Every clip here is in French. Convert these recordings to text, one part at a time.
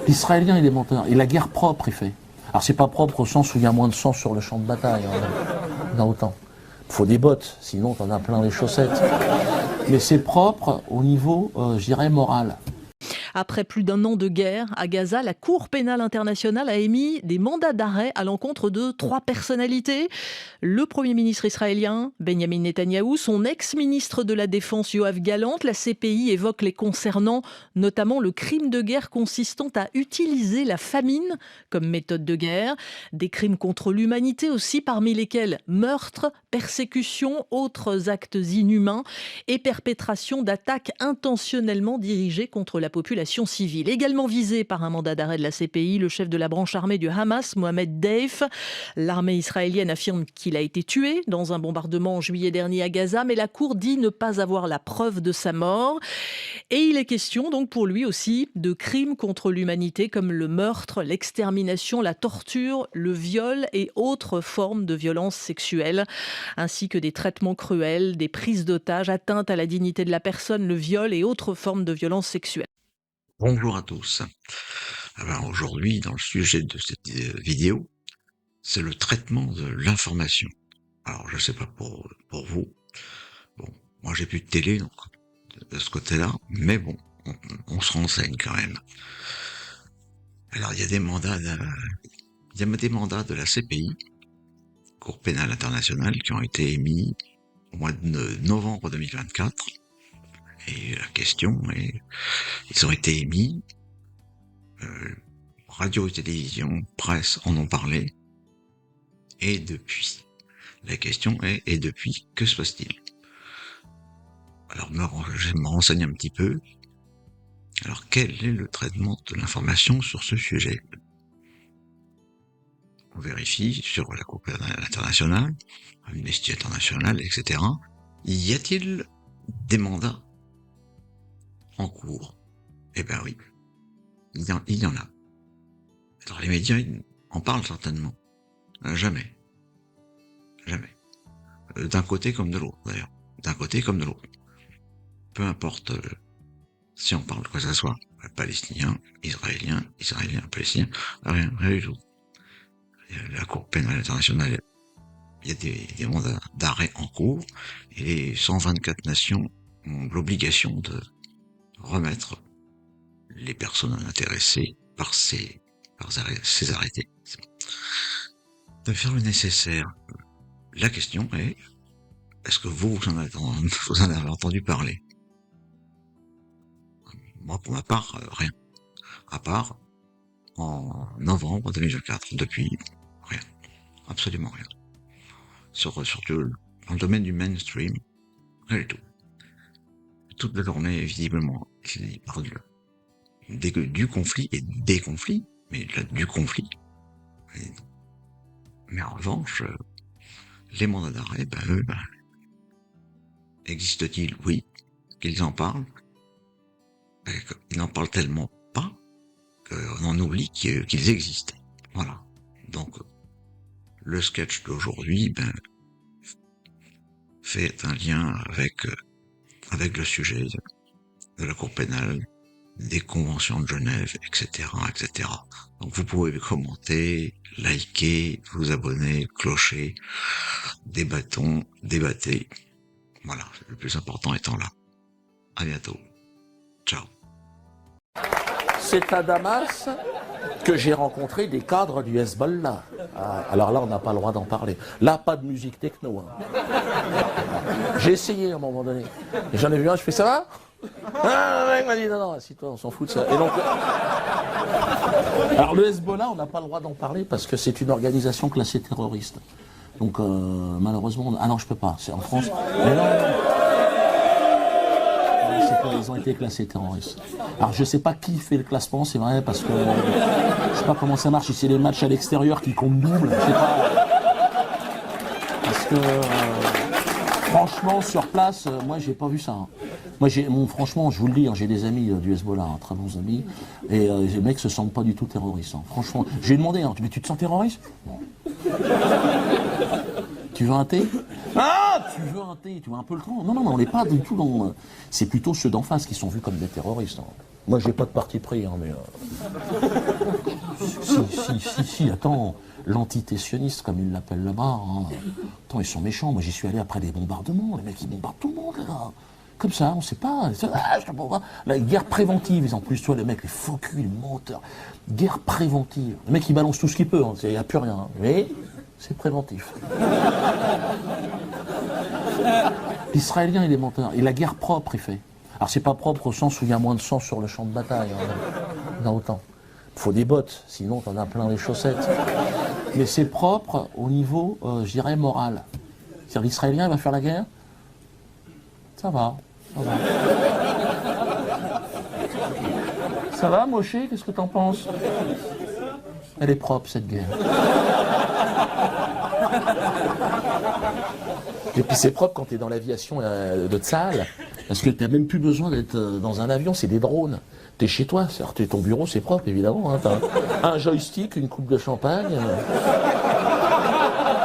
L'Israélien, il est menteur. Et la guerre propre, il fait. Alors, c'est pas propre au sens où il y a moins de sang sur le champ de bataille. Il y en a autant. Il faut des bottes, sinon t'en as plein les chaussettes. Mais c'est propre au niveau, je dirais, moral. Après plus d'un an de guerre à Gaza, la Cour pénale internationale a émis des mandats d'arrêt à l'encontre de 3 personnalités. Le Premier ministre israélien, Benjamin Netanyahou, son ex-ministre de la Défense, Yoav Gallant. La CPI évoque les concernant, notamment le crime de guerre consistant à utiliser la famine comme méthode de guerre. Des crimes contre l'humanité aussi, parmi lesquels meurtre, persécution, autres actes inhumains et perpétration d'attaques intentionnellement dirigées contre la population civile. Également visé par un mandat d'arrêt de la CPI, le chef de la branche armée du Hamas, Mohamed Deif. L'armée israélienne affirme qu'il a été tué dans un bombardement en juillet dernier à Gaza, mais la Cour dit ne pas avoir la preuve de sa mort. Et il est question donc pour lui aussi de crimes contre l'humanité comme le meurtre, l'extermination, la torture, le viol et autres formes de violence sexuelle, ainsi que des traitements cruels, des prises d'otages, atteintes à la dignité de la personne, le viol et autres formes de violence sexuelle. Bonjour à tous. Alors aujourd'hui, dans le sujet de cette vidéo, c'est le traitement de l'information. Alors je sais pas pour vous, bon, moi j'ai plus de télé donc de ce côté-là, mais bon, on se renseigne quand même. Alors il y a des mandats de la CPI, Cour pénale internationale, qui ont été émis au mois de novembre 2024. Et la question est, ils ont été émis, radio et télévision, presse en ont parlé, et depuis. La question est, et depuis, que se passe-t-il? Alors, je me renseigne un petit peu. Alors, quel est le traitement de l'information sur ce sujet? On vérifie sur la Cour pénale internationale, Amnesty International, etc. Y a-t-il des mandats en cours? Eh ben oui, il y en a. Alors les médias en parlent certainement. Jamais. D'un côté comme de l'autre d'ailleurs. D'un côté comme de l'autre. Peu importe si on parle que ça soit palestinien, israélien, palestinien, rien du tout. La Cour pénale internationale, il y a des mandats d'arrêt en cours et les 124 nations ont l'obligation de remettre les personnes intéressées par ces arrêtés, de faire le nécessaire. La question est, est-ce que vous en avez entendu parler? Moi, pour ma part, rien. À part en novembre 2024, depuis, rien. Absolument rien. Surtout dans le domaine du mainstream, rien du tout. Toute la journée, visiblement, il parle du conflit et des conflits, mais là, du conflit. Mais en revanche, les mandats d'arrêt, eux, existe-t-il? Oui. Qu'ils en parlent? Ils n'en parlent tellement pas qu'on en oublie qu'ils existent. Voilà. Donc, le sketch d'aujourd'hui, fait un lien avec le sujet de la Cour pénale, des conventions de Genève, etc., etc. Donc vous pouvez commenter, liker, vous abonner, clocher, débattez. Voilà, le plus important étant là. À bientôt. Ciao. C'est à Damas que j'ai rencontré des cadres du Hezbollah. Alors là, on n'a pas le droit d'en parler. Là, pas de musique techno. J'ai essayé à un moment donné. Et j'en ai vu un, je fais ça va? Ah, le mec m'a dit non, assis-toi, on s'en fout de ça. Et donc, alors le Hezbollah, on n'a pas le droit d'en parler parce que c'est une organisation classée terroriste. Donc malheureusement, ah non, je peux pas. C'est en France. Mais non. Ils ont été classés terroristes. Alors je sais pas qui fait le classement, c'est vrai, parce que je sais pas comment ça marche, si c'est les matchs à l'extérieur qui comptent double, je sais pas. Parce que franchement, sur place, moi j'ai pas vu ça. Moi franchement, je vous le dis, j'ai des amis du Hezbollah, très bons amis, et les mecs se sentent pas du tout terroristes. Franchement, j'ai demandé, mais tu te sens terroriste? Non. Tu veux un thé? Ah, tu veux un thé, tu vois un peu le temps. Non, on n'est pas du tout dans... C'est plutôt ceux d'en face qui sont vus comme des terroristes. Hein. Moi, j'ai pas de parti pris, hein, mais... Si, attends, l'antitessionniste, comme ils l'appellent là-bas, hein. Attends, ils sont méchants. Moi, j'y suis allé après des bombardements. Les mecs, ils bombardent tout le monde, là. Comme ça, on sait pas. La guerre préventive, ils en plus, toi, les mecs, les faux culs, les menteurs. Guerre préventive. Le mec, il balance tout ce qu'il peut, il n'y a plus rien. Hein. Mais c'est préventif. L'Israélien, il est menteur. Et la guerre propre, il fait. Alors, c'est pas propre au sens où il y a moins de sang sur le champ de bataille. Hein, dans autant. Il faut des bottes, sinon t'en as plein les chaussettes. Mais c'est propre au niveau, je dirais, moral. C'est-à-dire, l'Israélien, il va faire la guerre. Ça va. Ça va, Moshe, qu'est-ce que t'en penses? Elle est propre, cette guerre. Et puis c'est propre quand t'es dans l'aviation de Tsahal, parce que t'as même plus besoin d'être dans un avion, c'est des drones. T'es chez toi, c'est ton bureau, c'est propre, évidemment. Hein, t'as un joystick, une coupe de champagne.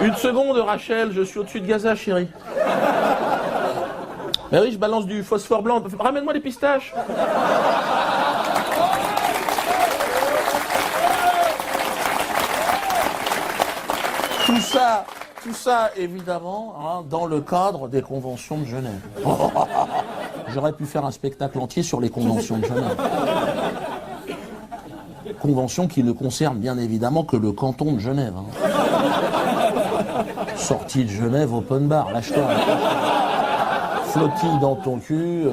Une seconde, Rachel, je suis au-dessus de Gaza, chérie. Mais oui, je balance du phosphore blanc. Ramène-moi des pistaches. Tout ça, évidemment, hein, dans le cadre des conventions de Genève. J'aurais pu faire un spectacle entier sur les conventions de Genève. Convention qui ne concerne bien évidemment que le canton de Genève. Hein. Sortie de Genève, open bar, lâche-toi. Flottille dans ton cul,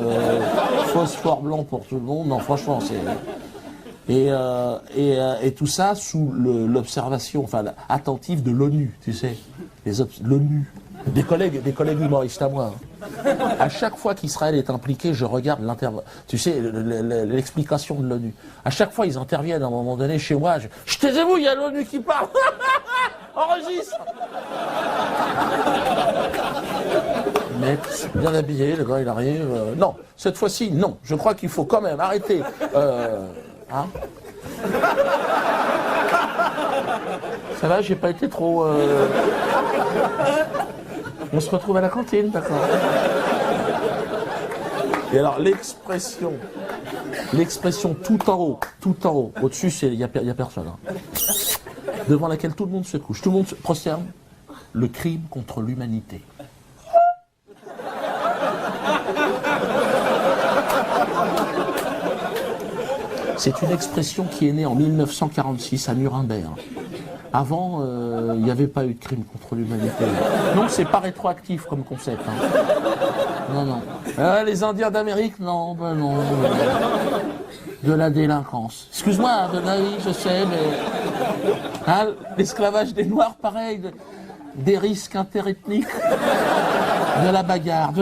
phosphore blanc pour tout le monde. Non, franchement, c'est... Et tout ça sous l'observation, enfin, attentive de l'ONU, tu sais. L'ONU. Des collègues humoristes à moi. Hein. À chaque fois qu'Israël est impliqué, je regarde l'explication de l'ONU. À chaque fois, ils interviennent à un moment donné chez moi. Je taisez-vous, il y a l'ONU qui parle. Enregistre. Mec, bien habillé, le gars il arrive. Non, cette fois-ci, non. Je crois qu'il faut quand même arrêter. Hein? Ça va, j'ai pas été trop... On se retrouve à la cantine, d'accord. Et alors, l'expression tout en haut, au-dessus, il n'y a personne. Hein. Devant laquelle tout le monde se couche, tout le monde se prosterne. Le crime contre l'humanité. C'est une expression qui est née en 1946 à Nuremberg. Avant, il n'y avait pas eu de crime contre l'humanité. Non, c'est pas rétroactif comme concept. Hein. Non. Les Indiens d'Amérique, non, non. De la délinquance. Excuse-moi, oui, je sais, mais... Hein, l'esclavage des Noirs, pareil. Des risques interethniques. De la bagarre.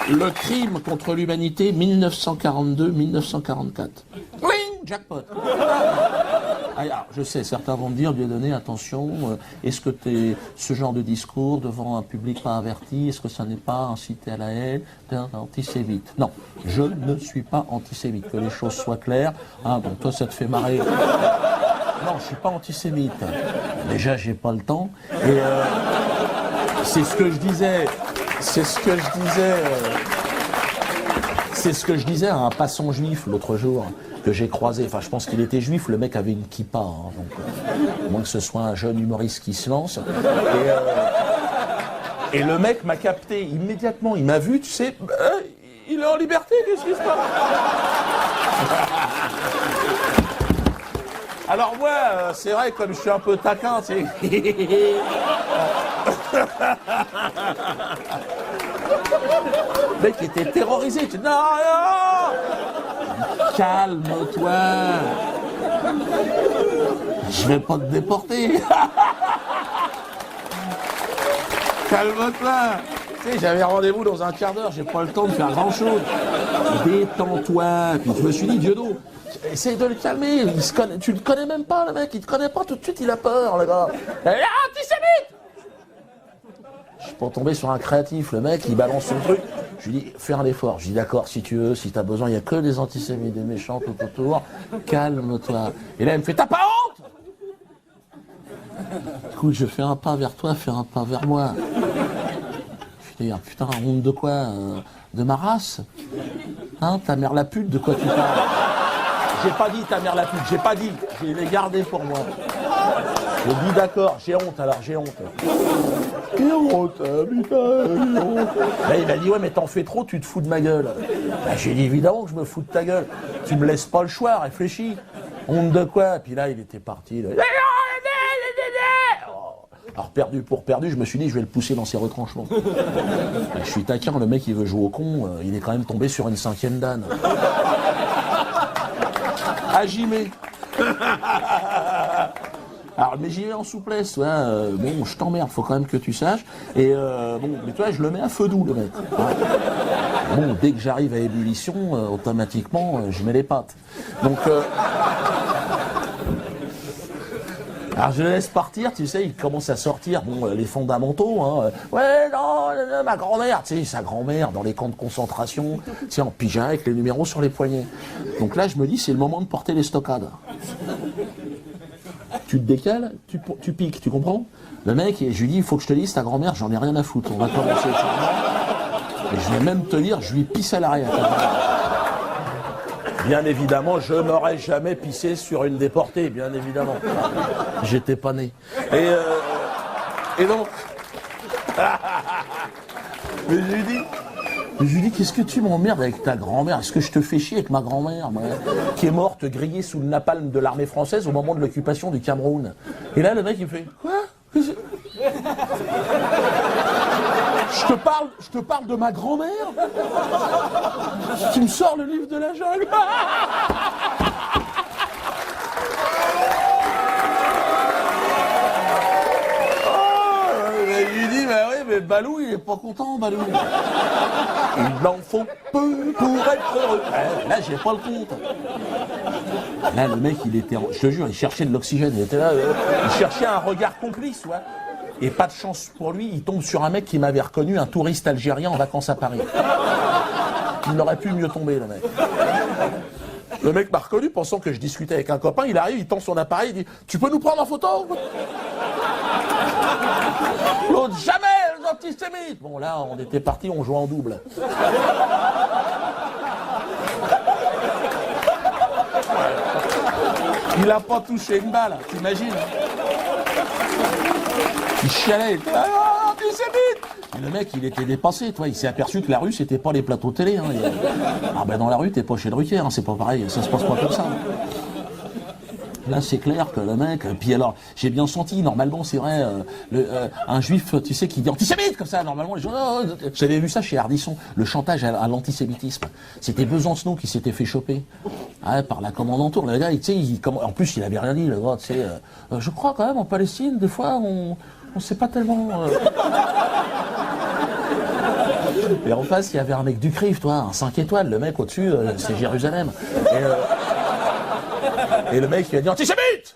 Le crime contre l'humanité, 1942-1944. Oui, jackpot. Alors, je sais, certains vont me dire, Dieudonné, attention, est-ce que ce genre de discours devant un public pas averti, est-ce que ça n'est pas incité à la haine, antisémite? Non, je ne suis pas antisémite, que les choses soient claires. Hein, donc toi, ça te fait marrer. Non, je suis pas antisémite. Déjà, j'ai pas le temps. Et c'est ce que je disais. C'est ce que je disais à un passant juif l'autre jour que j'ai croisé. Enfin, je pense qu'il était juif. Le mec avait une kippa, hein, donc à moins que ce soit un jeune humoriste qui se lance. Et le mec m'a capté immédiatement. Il m'a vu, tu sais. Il est en liberté. Qu'est-ce qui se passe? Alors moi, c'est vrai, comme je suis un peu taquin, tu sais. Le mec était terrorisé. Tu dis, non, calme-toi. Je vais pas te déporter. Calme-toi. Tu sais, j'avais rendez-vous dans un quart d'heure, j'ai pas le temps de faire grand-chose. Détends-toi. Puis je me suis dit, Dieudonné, essaye de le calmer. Tu le connais même pas, le mec. Il te connaît pas, tout de suite, il a peur, le gars. Antisémite! Je suis pas tombé sur un créatif, le mec, il balance son truc. Je lui dis, fais un effort. Je dis, d'accord, si tu veux, si t'as besoin, il n'y a que des antisémites, des méchants tout autour. Calme-toi. Et là, elle me fait, t'as pas honte? Du coup, je fais un pas vers toi, fais un pas vers moi. Je dis, ah, putain, honte de quoi? De ma race? Hein, ta mère la pute, de quoi tu parles? J'ai pas dit ta mère la pute, j'ai pas dit. Je l'ai gardé pour moi. Je dis d'accord, j'ai honte alors, j'ai honte. Quelle honte, putain, j'ai honte. Là, il m'a dit, ouais, mais t'en fais trop, tu te fous de ma gueule. Bah, j'ai dit, évidemment que je me fous de ta gueule. Tu me laisses pas le choix, réfléchis. Honte de quoi? Puis là, il était parti. Là. Alors, perdu pour perdu, je me suis dit, je vais le pousser dans ses retranchements. Bah, je suis taquin, le mec, il veut jouer au con, il est quand même tombé sur une 5e dan. Ah, j'y mets. Alors, mais j'y vais en souplesse, ouais, bon, je t'emmerde, faut quand même que tu saches. Et bon, mais toi, je le mets à feu doux, le mec. Bon, dès que j'arrive à ébullition, automatiquement, je mets les pattes. Donc, alors je le laisse partir, tu sais, il commence à sortir, bon, les fondamentaux, hein. Ouais, non, ma grand-mère, tu sais, sa grand-mère dans les camps de concentration, tu sais, en pyjama avec les numéros sur les poignets. Donc là, je me dis, c'est le moment de porter les stockades. Tu te décales, tu piques, tu comprends? Le mec, je lui dis, il faut que je te dise, ta grand-mère, j'en ai rien à foutre, on va commencer. Et je vais même te dire, je lui pisse à l'arrière. Bien évidemment, je n'aurais jamais pissé sur une déportée, bien évidemment. J'étais pas né. Et donc... Mais je lui dis, qu'est-ce que tu m'emmerdes avec ta grand-mère? Est-ce que je te fais chier avec ma grand-mère, moi, qui est morte grillée sous le napalm de l'armée française au moment de l'occupation du Cameroun? Et là, le mec, il fait, quoi? Je te parle de ma grand-mère? Tu me sors le livre de la jungle? Il lui dit, bah oui, mais Balou, il est pas content, Balou. Il en faut peu pour être heureux. Là, j'ai pas le compte. Là, le mec, il était, je te jure, il cherchait de l'oxygène. Il était là, il cherchait un regard complice, ouais. Et pas de chance pour lui, il tombe sur un mec qui m'avait reconnu, un touriste algérien en vacances à Paris. Il n'aurait pu mieux tomber, le mec. Le mec m'a reconnu, pensant que je discutais avec un copain. Il arrive, il tend son appareil, il dit « Tu peux nous prendre en photo ?» L'autre, jamais, les antisémites. Bon, là, on était partis, on jouait en double. Il a pas touché une balle, t'imagines? Il chialait, ah, antisémite! Le mec, il était dépassé, toi. Il s'est aperçu que la rue, c'était pas les plateaux télé. Hein. Ah ben dans la rue, t'es pas chez Drucker, hein. C'est pas pareil, ça se passe pas comme ça. Là, c'est clair que le mec... Puis alors, j'ai bien senti, normalement, c'est vrai, un juif, tu sais, qui dit antisémite, comme ça, normalement, les gens... J'avais vu ça chez Ardisson, le chantage à l'antisémitisme. C'était Besancenot qui s'était fait choper par la commandanture. Le gars, tu sais, en plus, il avait rien dit, le gars, tu sais... je crois quand même, en Palestine, des fois, on sait pas tellement... Et en face, il y avait un mec du CRIF, toi, un 5 étoiles, le mec au-dessus, c'est Jérusalem. Et le mec, il a dit antisémite!